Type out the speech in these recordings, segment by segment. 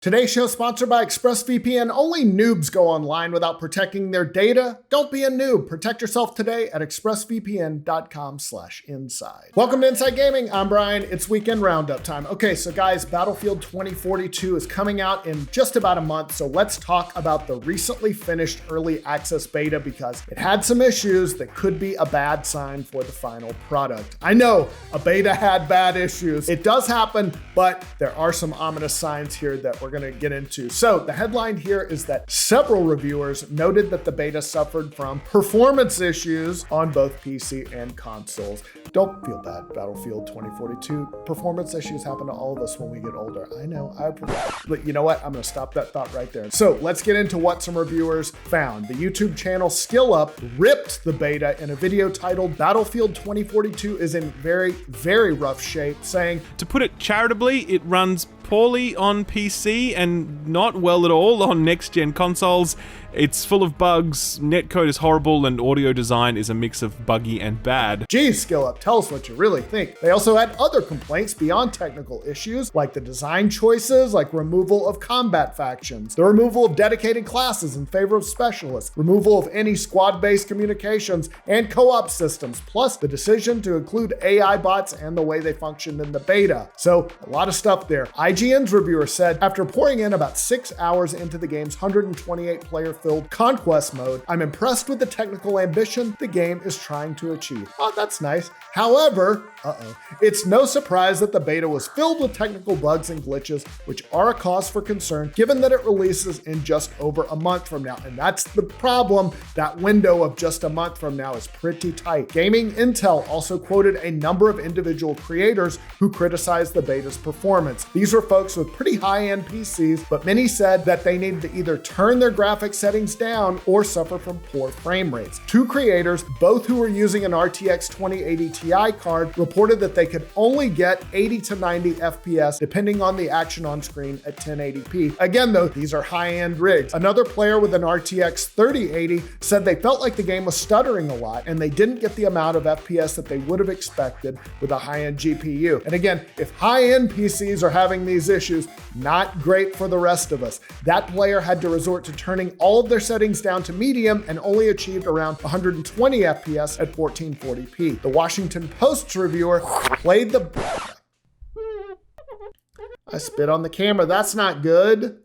Today's show is sponsored by ExpressVPN. Only noobs go online without protecting their data. Don't be a noob. Protect yourself today at expressvpn.com/inside. Welcome to Inside Gaming. I'm Brian. It's weekend roundup time. Okay, so guys, Battlefield 2042 is coming out in just about a month. So let's talk about the recently finished early access beta because it had some issues that could be a bad sign for the final product. I know a beta had bad issues. It does happen, but there are some ominous signs here that we're going to get into. So the headline here is that several reviewers noted that the beta suffered from performance issues on both PC and consoles. Don't feel bad, Battlefield 2042. Performance issues happen to all of us when we get older. I know, but you know what? I'm going to stop that thought right there. So let's get into what some reviewers found. The YouTube channel Skill Up ripped the beta in a video titled Battlefield 2042 is in very, very rough shape, saying, to put it charitably, it runs poorly on PC and not well at all on next-gen consoles. It's full of bugs, netcode is horrible, and audio design is a mix of buggy and bad. Geez, Skill Up, tell us what you really think. They also had other complaints beyond technical issues, like the design choices, like removal of combat factions, the removal of dedicated classes in favor of specialists, removal of any squad-based communications and co-op systems, plus the decision to include AI bots and the way they functioned in the beta. So a lot of stuff there. IGN's reviewer said, after pouring in about 6 hours into the game's 128-player filled conquest mode, I'm impressed with the technical ambition the game is trying to achieve. Oh, that's nice. However, it's no surprise that the beta was filled with technical bugs and glitches, which are a cause for concern given that it releases in just over a month from now. And that's the problem. That window of just a month from now is pretty tight. Gaming Intel also quoted a number of individual creators who criticized the beta's performance. These were folks with pretty high-end PCs, but many said that they needed to either turn their graphics settings down or suffer from poor frame rates. Two creators, both who were using an RTX 2080 Ti card, reported that they could only get 80 to 90 FPS depending on the action on screen at 1080p. Again though, these are high-end rigs. Another player with an RTX 3080 said they felt like the game was stuttering a lot and they didn't get the amount of FPS that they would have expected with a high-end GPU. And again, if high-end PCs are having these issues, not great for the rest of us. That player had to resort to turning all of their settings down to medium and only achieved around 120 FPS at 1440p. The Washington Post's reviewer played the... I spit on the camera. That's not good.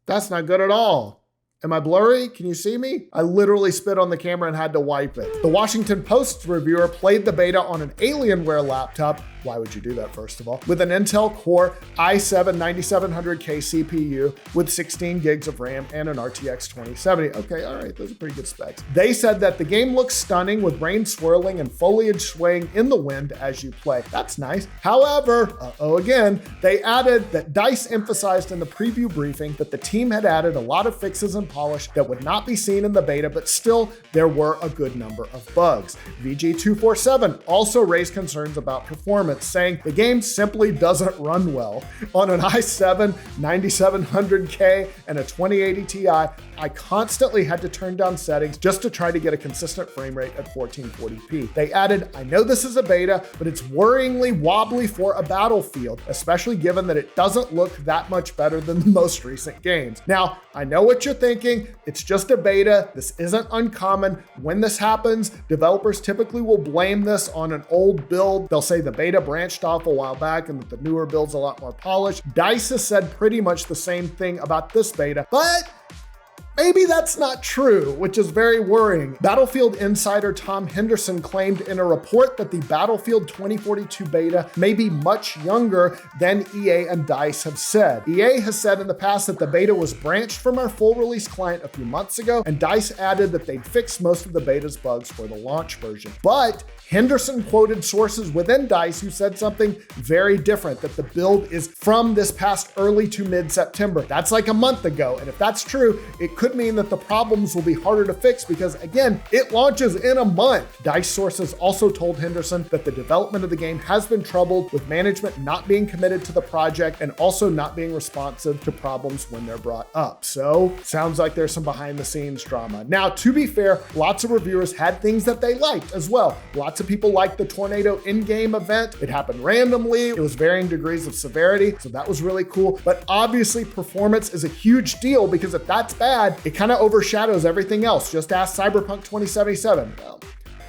That's not good at all. Am I blurry? Can you see me? I literally spit on the camera and had to wipe it. The Washington Post's reviewer played the beta on an Alienware laptop. Why would you do that, first of all? With an Intel Core i7-9700K CPU with 16 gigs of RAM and an RTX 2070. Okay, all right, those are pretty good specs. They said that the game looks stunning with rain swirling and foliage swaying in the wind as you play. That's nice. However, again, they added that DICE emphasized in the preview briefing that the team had added a lot of fixes and polish that would not be seen in the beta, but still there were a good number of bugs. VG247 also raised concerns about performance, saying the game simply doesn't run well. On an i7-9700K and a 2080 Ti, I constantly had to turn down settings just to try to get a consistent frame rate at 1440p. They added, I know this is a beta, but it's worryingly wobbly for a Battlefield, especially given that it doesn't look that much better than the most recent games. Now, I know what you're thinking. It's just a beta. This isn't uncommon. When this happens, developers typically will blame this on an old build. They'll say the beta branched off a while back and that the newer build's a lot more polished. DICE has said pretty much the same thing about this beta, but maybe that's not true, which is very worrying. Battlefield insider Tom Henderson claimed in a report that the Battlefield 2042 beta may be much younger than EA and DICE have said. EA has said in the past that the beta was branched from our full release client a few months ago, and DICE added that they'd fixed most of the beta's bugs for the launch version. But Henderson quoted sources within DICE who said something very different, that the build is from this past early to mid-September. That's like a month ago, and if that's true, it could could mean that the problems will be harder to fix because, again, it launches in a month. DICE sources also told Henderson that the development of the game has been troubled, with management not being committed to the project and also not being responsive to problems when they're brought up. So, sounds like there's some behind the scenes drama. Now, to be fair, lots of reviewers had things that they liked as well. Lots of people liked the Tornado in-game event. It happened randomly. It was varying degrees of severity, so that was really cool. But obviously, performance is a huge deal because if that's bad, it kind of overshadows everything else. Just ask Cyberpunk 2077. Well,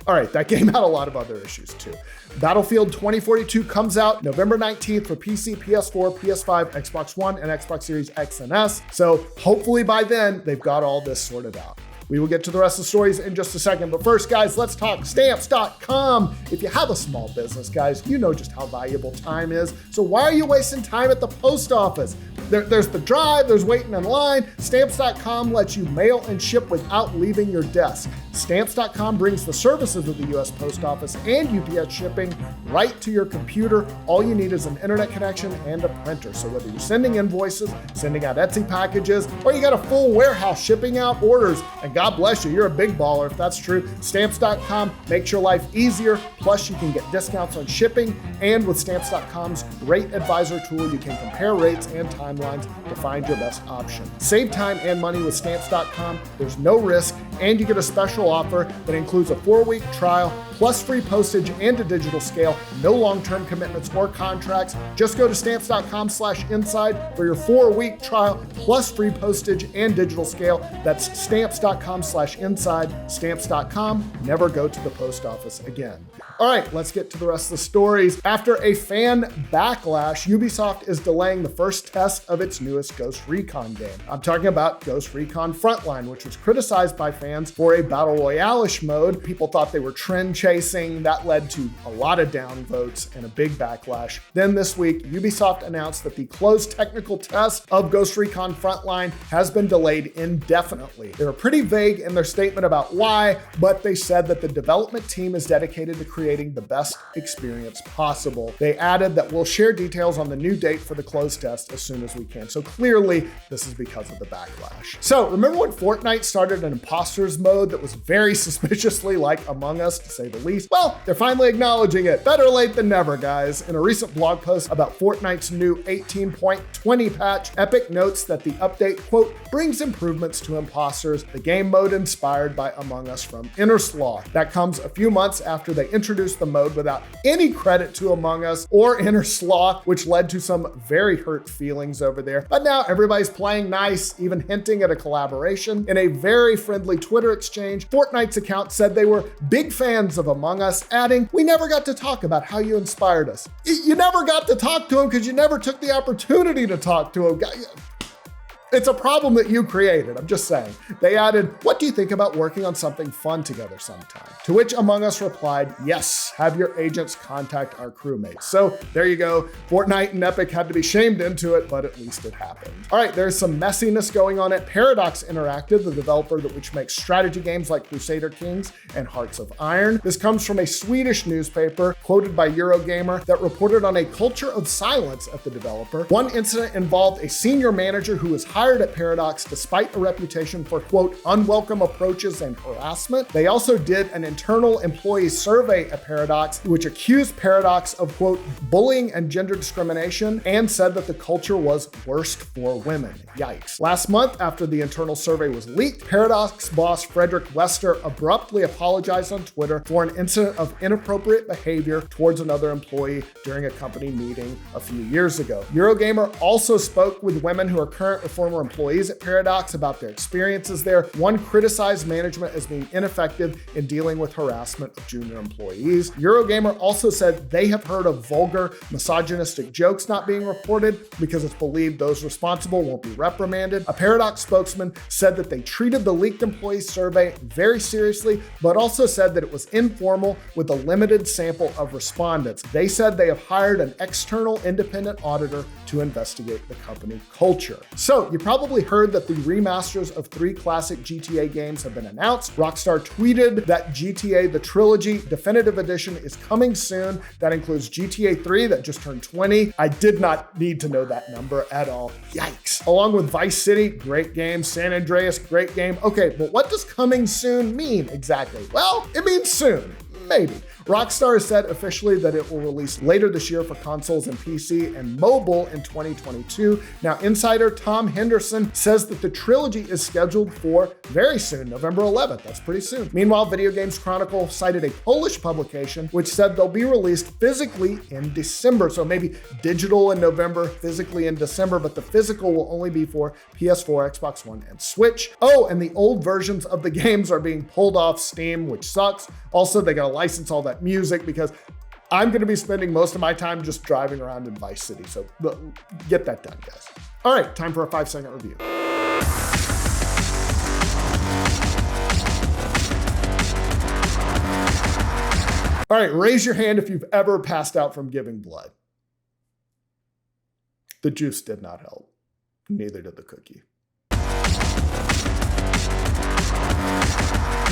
all right, that game had a lot of other issues too. Battlefield 2042 comes out November 19th for PC, PS4, PS5, Xbox One, and Xbox Series X and S. So hopefully by then, they've got all this sorted out. We will get to the rest of the stories in just a second. But first, guys, let's talk Stamps.com. If you have a small business, guys, you know just how valuable time is. So why are you wasting time at the post office? There's the drive, there's waiting in line. Stamps.com lets you mail and ship without leaving your desk. Stamps.com brings the services of the US Post Office and UPS shipping right to your computer. All you need is an internet connection and a printer. So whether you're sending invoices, sending out Etsy packages, or you got a full warehouse shipping out orders, and God bless you, you're a big baller if that's true, Stamps.com makes your life easier. Plus, you can get discounts on shipping. And with Stamps.com's Rate Advisor tool, you can compare rates and timelines to find your best option. Save time and money with Stamps.com. There's no risk, and you get a special offer that includes a 4-week trial, plus free postage and a digital scale. No long-term commitments or contracts. Just go to Stamps.com/inside for your 4-week trial, plus free postage and digital scale. That's Stamps.com/inside. Stamps.com. Never go to the post office again. All right, let's get to the rest of the stories. After a fan backlash, Ubisoft is delaying the first test of its newest Ghost Recon game. I'm talking about Ghost Recon Frontline, which was criticized by fans for a battle royale-ish mode. People thought they were trend chasing. That led to a lot of downvotes and a big backlash. Then this week, Ubisoft announced that the closed technical test of Ghost Recon Frontline has been delayed indefinitely. They were pretty vague in their statement about why, but they said that the development team is dedicated to creating the best experience possible. They added that we'll share details on the new date for the closed test as soon as we can. So clearly, this is because of the backlash. So remember when Fortnite started an imposters mode that was very suspiciously like Among Us, to say the least? Well, they're finally acknowledging it. Better late than never, guys. In a recent blog post about Fortnite's new 18.20 patch, Epic notes that the update, quote, brings improvements to imposters, the game mode inspired by Among Us from Inner Sloth. That comes a few months after they introduced the mode without any credit to Among Us or Inner Sloth, which led to some very hurt feelings over there. But now everybody's playing nice, even hinting at a collaboration. In a very friendly Twitter exchange, Fortnite's account said they were big fans of Among Us, adding, "We never got to talk about how you inspired us." You never got to talk to him because you never took the opportunity to talk to him. It's a problem that you created, I'm just saying. They added, "What do you think about working on something fun together sometime?" To which Among Us replied, "Yes, have your agents contact our crewmates." So there you go. Fortnite and Epic had to be shamed into it, but at least it happened. All right, there's some messiness going on at Paradox Interactive, the developer which makes strategy games like Crusader Kings and Hearts of Iron. This comes from a Swedish newspaper, quoted by Eurogamer, that reported on a culture of silence at the developer. One incident involved a senior manager who was hired at Paradox despite a reputation for, quote, unwelcome approaches and harassment. They also did an internal employee survey at Paradox, which accused Paradox of, quote, bullying and gender discrimination, and said that the culture was worst for women. Yikes. Last month, after the internal survey was leaked, Paradox boss Frederick Wester abruptly apologized on Twitter for an incident of inappropriate behavior towards another employee during a company meeting a few years ago. Eurogamer also spoke with women who are current or former employees at Paradox about their experiences there. One criticized management as being ineffective in dealing with harassment of junior employees. Eurogamer also said they have heard of vulgar, misogynistic jokes not being reported because it's believed those responsible won't be reprimanded. A Paradox spokesman said that they treated the leaked employee survey very seriously, but also said that it was informal with a limited sample of respondents. They said they have hired an external independent auditor to investigate the company culture. So you probably heard that the remasters of 3 classic GTA games have been announced. Rockstar tweeted that GTA The Trilogy Definitive Edition is coming soon. That includes GTA 3 that just turned 20. I did not need to know that number at all. Yikes. Along with Vice City, great game. San Andreas, great game. Okay, but what does coming soon mean exactly? Well, it means soon. Maybe. Rockstar has said officially that it will release later this year for consoles and PC and mobile in 2022. Now, insider Tom Henderson says that the trilogy is scheduled for very soon, November 11th. That's pretty soon. Meanwhile, Video Games Chronicle cited a Polish publication which said they'll be released physically in December. So maybe digital in November, physically in December, but the physical will only be for PS4, Xbox One, and Switch. Oh, and the old versions of the games are being pulled off Steam, which sucks. Also, they gotta license all that music because I'm going to be spending most of my time just driving around in Vice City. So get that done, guys. All right, time for a 5-second review. All right, raise your hand if you've ever passed out from giving blood. The juice did not help. Neither did the cookie.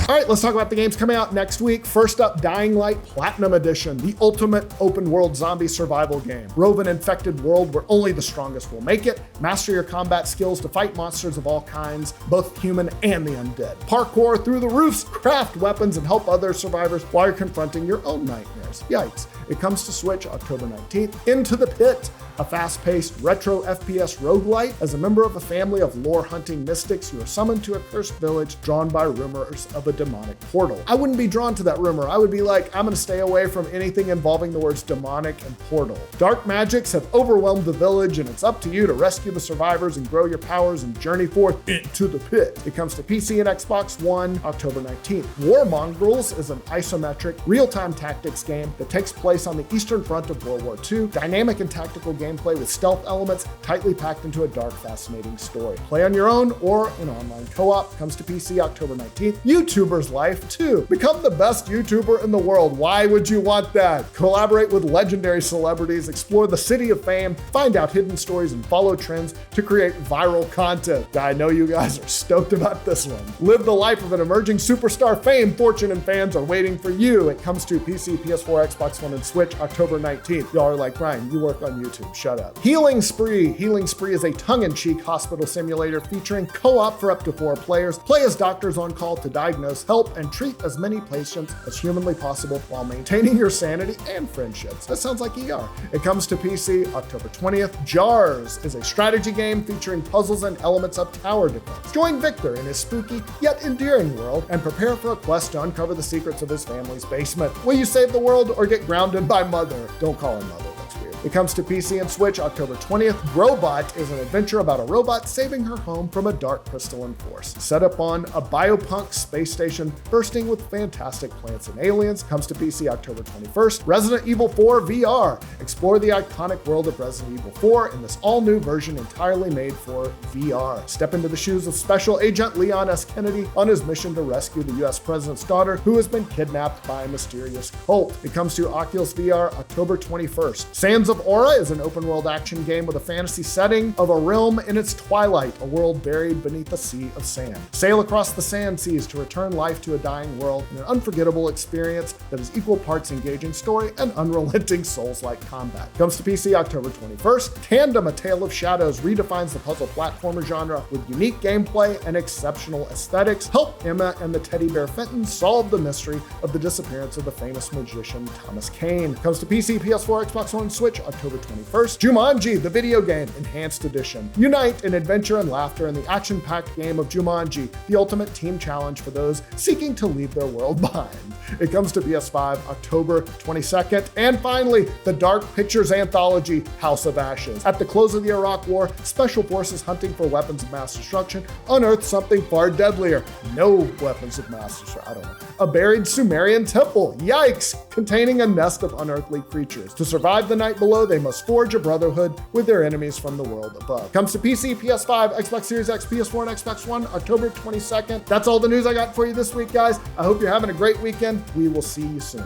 All right, let's talk about the games coming out next week. First up, Dying Light Platinum Edition, the ultimate open world zombie survival game. Rove an infected world where only the strongest will make it. Master your combat skills to fight monsters of all kinds, both human and the undead. Parkour through the roofs, craft weapons, and help other survivors while you're confronting your own nightmares. Yikes. It comes to Switch October 19th. Into the Pit, a fast-paced retro FPS roguelite. As a member of a family of lore-hunting mystics, you are summoned to a cursed village drawn by rumors of a demonic portal. I wouldn't be drawn to that rumor. I would be like, I'm gonna stay away from anything involving the words demonic and portal. Dark magics have overwhelmed the village, and it's up to you to rescue the survivors and grow your powers and journey forth into the pit. It comes to PC and Xbox One October 19th. War Mongrels is an isometric, real-time tactics game that takes place on the Eastern Front of World War II. Dynamic and tactical gameplay with stealth elements tightly packed into a dark, fascinating story. Play on your own or in online co-op. Comes to PC October 19th. YouTuber's Life 2. Become the best YouTuber in the world. Why would you want that? Collaborate with legendary celebrities, explore the city of fame, find out hidden stories, and follow trends to create viral content. I know you guys are stoked about this one. Live the life of an emerging superstar. Fame, fortune, and fans are waiting for you. It comes to PC, PS4, Xbox One, and Switch October 19th. Y'all are like, Brian, you work on YouTube. Shut up. Healing Spree. Healing Spree is a tongue-in-cheek hospital simulator featuring co-op for up to 4 players. Play as doctors on call to diagnose, help, and treat as many patients as humanly possible while maintaining your sanity and friendships. That sounds like ER. It comes to PC October 20th. Jars is a strategy game featuring puzzles and elements of tower defense. Join Victor in his spooky yet endearing world and prepare for a quest to uncover the secrets of his family's basement. Will you save the world or get grounded by Mother? Don't call her Mother. It comes to PC and Switch October 20th. Robot is an adventure about a robot saving her home from a dark crystalline force. Set up on a biopunk space station bursting with fantastic plants and aliens. Comes to PC October 21st. Resident Evil 4 VR. Explore the iconic world of Resident Evil 4 in this all-new version entirely made for VR. Step into the shoes of Special Agent Leon S. Kennedy on his mission to rescue the US President's daughter, who has been kidnapped by a mysterious cult. It comes to Oculus VR October 21st. Sands of Aura is an open-world action game with a fantasy setting of a realm in its twilight, a world buried beneath a sea of sand. Sail across the sand seas to return life to a dying world in an unforgettable experience that is equal parts engaging story and unrelenting Souls-like combat. Comes to PC October 21st. Tandem: A Tale of Shadows redefines the puzzle platformer genre with unique gameplay and exceptional aesthetics. Help Emma and the teddy bear Fenton solve the mystery of the disappearance of the famous magician Thomas Kane. Comes to PC, PS4, Xbox One, and Switch October 21st. Jumanji, the video game, Enhanced Edition. Unite in adventure and laughter in the action-packed game of Jumanji, the ultimate team challenge for those seeking to leave their world behind. It comes to PS5 October 22nd. And finally, the Dark Pictures anthology, House of Ashes. At the close of the Iraq War, special forces hunting for weapons of mass destruction unearthed something far deadlier. No weapons of mass destruction, I don't know. A buried Sumerian temple, yikes, containing a nest of unearthly creatures. To survive the night below, they must forge a brotherhood with their enemies from the world above. Comes to PC, PS5, Xbox Series X, PS4, and Xbox One, October 22nd. That's all the news I got for you this week, guys. I hope you're having a great weekend. We will see you soon.